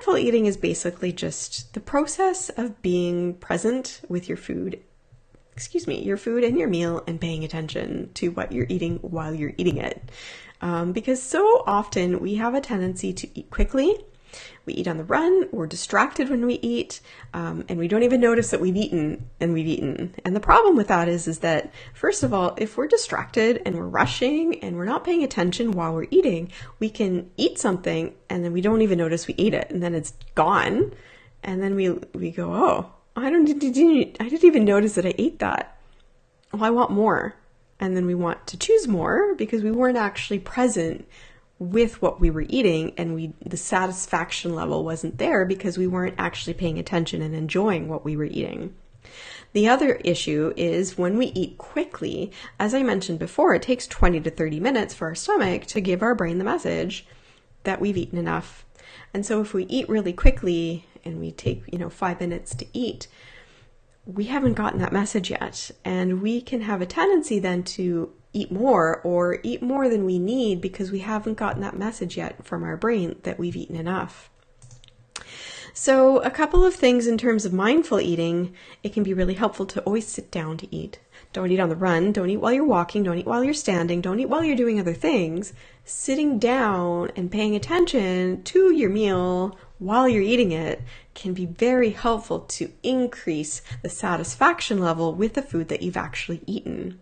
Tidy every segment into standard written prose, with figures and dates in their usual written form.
mindful eating is basically just the process of being present with your food, your food and your meal, and paying attention to what you're eating while you're eating it. Because so often we have a tendency to eat quickly. We eat on the run, we're distracted when we eat, and we don't even notice that we've eaten. And the problem with that is that, first of all, if we're distracted and we're rushing and we're not paying attention while we're eating, we can eat something and then we don't even notice we ate it, and then it's gone. And then we go, oh, I didn't even notice that I ate that. Well, I want more. And then we want to choose more because we weren't actually present with what we were eating, and the satisfaction level wasn't there because we weren't actually paying attention and enjoying what we were eating. The other issue is when we eat quickly, as I mentioned before, it takes 20 to 30 minutes for our stomach to give our brain the message that we've eaten enough. And so if we eat really quickly and we take, 5 minutes to eat, we haven't gotten that message yet. And we can have a tendency then to eat more or eat more than we need because we haven't gotten that message yet from our brain that we've eaten enough. So a couple of things in terms of mindful eating, it can be really helpful to always sit down to eat. Don't eat on the run, don't eat while you're walking, don't eat while you're standing, don't eat while you're doing other things. Sitting down and paying attention to your meal while you're eating it can be very helpful to increase the satisfaction level with the food that you've actually eaten,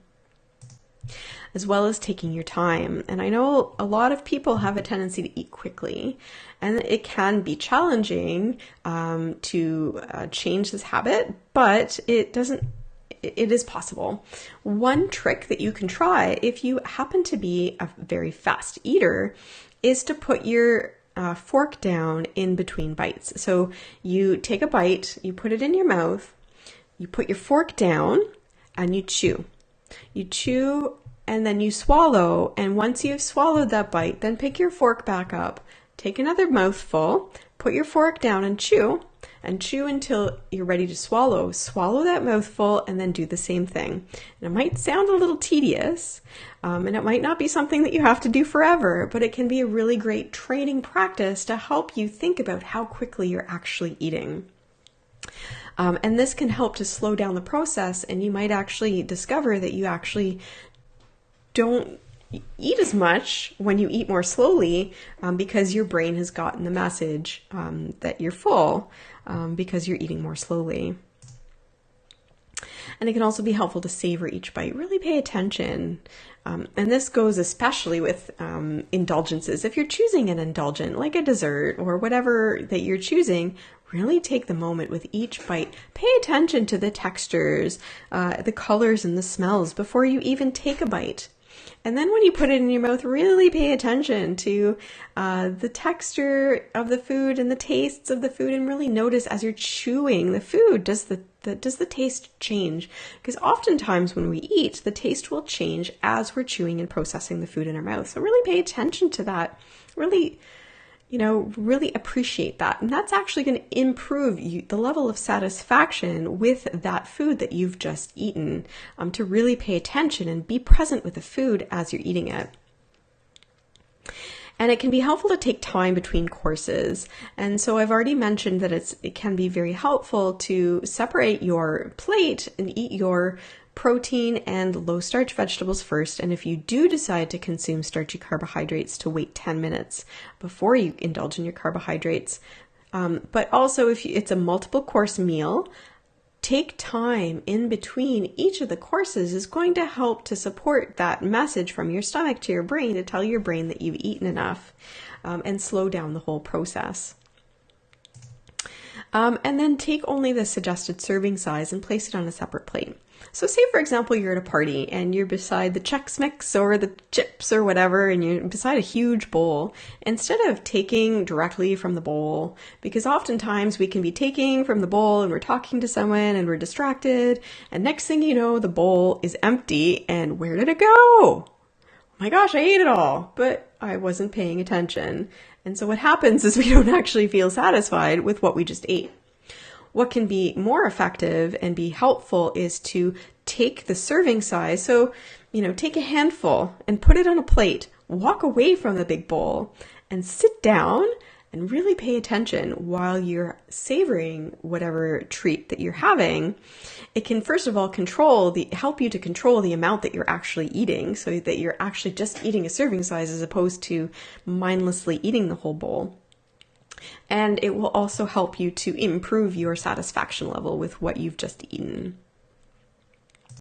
as well as taking your time. And I know a lot of people have a tendency to eat quickly, and it can be challenging to change this habit, but it is possible. One trick that you can try if you happen to be a very fast eater is to put your fork down in between bites. So you take a bite, you put it in your mouth, you put your fork down, and you chew. You chew and then you swallow, and once you've swallowed that bite, then pick your fork back up, take another mouthful, put your fork down and chew until you're ready to swallow. Swallow that mouthful and then do the same thing. And it might sound a little tedious, and it might not be something that you have to do forever, but it can be a really great training practice to help you think about how quickly you're actually eating. And this can help to slow down the process, and you might actually discover that you actually don't eat as much when you eat more slowly because your brain has gotten the message that you're full because you're eating more slowly. And it can also be helpful to savor each bite. Really pay attention. And this goes especially with indulgences. If you're choosing an indulgent, like a dessert or whatever that you're choosing, really take the moment with each bite. Pay attention to the textures, the colors and the smells before you even take a bite. And then when you put it in your mouth, really pay attention to the texture of the food and the tastes of the food, and really notice as you're chewing the food, does the taste change? Because oftentimes when we eat, the taste will change as we're chewing and processing the food in our mouth. So really pay attention to that. Really appreciate that. And that's actually going to improve the level of satisfaction with that food that you've just eaten, to really pay attention and be present with the food as you're eating it. And it can be helpful to take time between courses. And so I've already mentioned that it can be very helpful to separate your plate and eat your protein and low starch vegetables first. And if you do decide to consume starchy carbohydrates, to wait 10 minutes before you indulge in your carbohydrates. But also if it's a multiple course meal, take time in between each of the courses is going to help to support that message from your stomach to your brain to tell your brain that you've eaten enough, and slow down the whole process. And then take only the suggested serving size and place it on a separate plate. So say, for example, you're at a party and you're beside the Chex Mix or the chips or whatever, and you're beside a huge bowl. Instead of taking directly from the bowl, because oftentimes we can be taking from the bowl and we're talking to someone and we're distracted, and next thing you know, the bowl is empty, and where did it go? Oh my gosh, I ate it all, but I wasn't paying attention. And so what happens is we don't actually feel satisfied with what we just ate. What can be more effective and be helpful is to take the serving size. So, take a handful and put it on a plate, walk away from the big bowl and sit down and really pay attention while you're savoring whatever treat that you're having, it can first of all help you to control the amount that you're actually eating, so that you're actually just eating a serving size as opposed to mindlessly eating the whole bowl. And it will also help you to improve your satisfaction level with what you've just eaten.